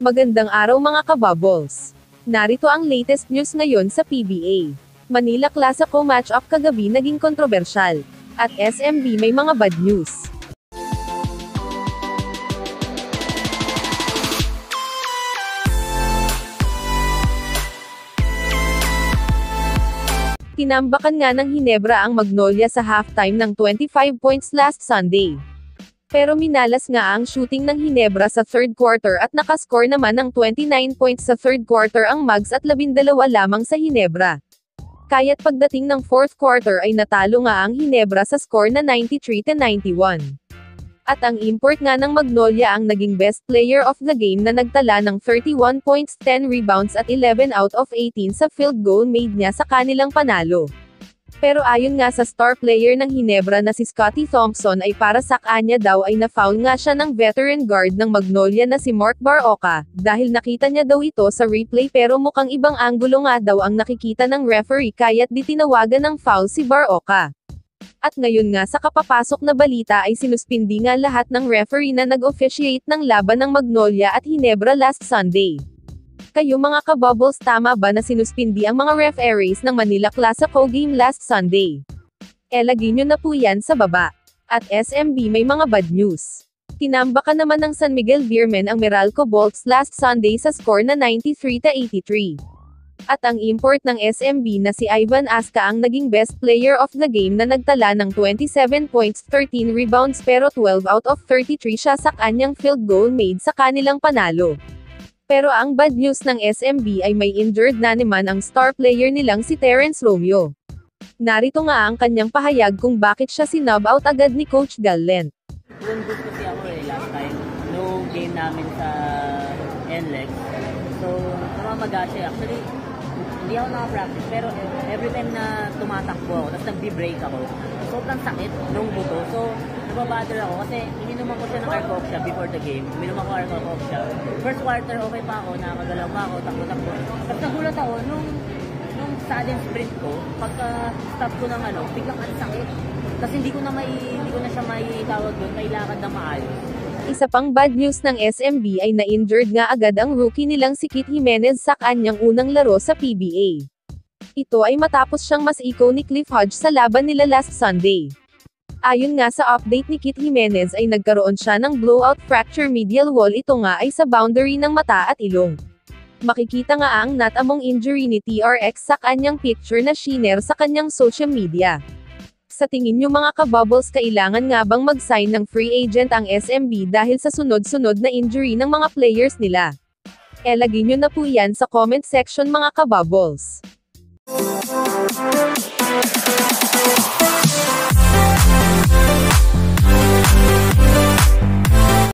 Magandang araw mga kabubbles. Narito ang latest news ngayon sa PBA. Manila Clasico match-up kagabi naging kontrobersyal. At SMB may mga bad news. Tinambakan nga ng Hinebra ang Magnolia sa halftime ng 25 points last Sunday. Pero minalas nga ang shooting ng Hinebra sa third quarter at nakascore naman ng 29 points sa third quarter ang Mags at 12 lamang sa Hinebra. Kaya't pagdating ng fourth quarter ay natalo nga ang Hinebra sa score na 93-91. At ang import nga ng Magnolia ang naging best player of the game na nagtala ng 31 points, 10 rebounds at 11 out of 18 sa field goal made niya sa kanilang panalo. Pero ayon nga sa star player ng Hinebra na si Scottie Thompson ay para sa kanya daw ay na-foul nga siya ng veteran guard ng Magnolia na si Mark Barroca, dahil nakita niya daw ito sa replay pero mukhang ibang anggulo nga daw ang nakikita ng referee kaya't di tinawagan ng foul si Barroca. At ngayon nga sa kapapasok na balita ay sinuspindi nga lahat ng referee na nag-officiate ng laban ng Magnolia at Hinebra last Sunday. Kayo mga kabubbles, tama ba na sinuspindi ang mga referees ng Manila Clasico game last Sunday? Lagay nyo na po yan sa baba. At SMB may mga bad news. Tinambakan naman ng San Miguel Beermen ang Meralco Bolts last Sunday sa score na 93-83. At ang import ng SMB na si Ivan Asca ang naging best player of the game na nagtala ng 27 points, 13 rebounds pero 12 out of 33 siya sa kanyang field goal made sa kanilang panalo. Pero ang bad news ng SMB ay may injured na naman ang star player nilang si Terrence Romeo. Narito nga ang kanyang pahayag kung bakit siya sinub out agad ni Coach Gallant. Nandun kasi ako last time, no game namin sa NLEX. So, namamaga siya. Actually, hindi ako nakapractice, pero every time na tumatakbo ako, tapos nagbi-break ako, sobrang sakit nung buto. So, nababother ako kasi ininuman ko siya ng Arcoxia before the game. Ininuman ko Arcoxia. First quarter, okay pa ako, nakakagalaw pa ako, takbo-takbo. Tapos nagulat ako, nung sudden sprint ko, pagka-stop ko ng biglang ang sakit. Kasi hindi ko na siya maitawag doon, mailakad na maayos. Isa pang bad news ng SMB ay na-injured nga agad ang rookie nilang si Kit Jimenez sa kanyang unang laro sa PBA. Ito ay matapos siyang masiko ni Cliff Hodge sa laban nila last Sunday. Ayon nga sa update ni Kit Jimenez ay nagkaroon siya ng blowout fracture medial wall, ito nga ay sa boundary ng mata at ilong. Makikita nga ang not among injury ni TRX sa kanyang picture na shinare sa kanyang social media. Sa tingin nyo mga kabubbles, kailangan nga bang mag-sign ng free agent ang SMB dahil sa sunod-sunod na injury ng mga players nila? Lagay nyo na po yan sa comment section mga kabubbles.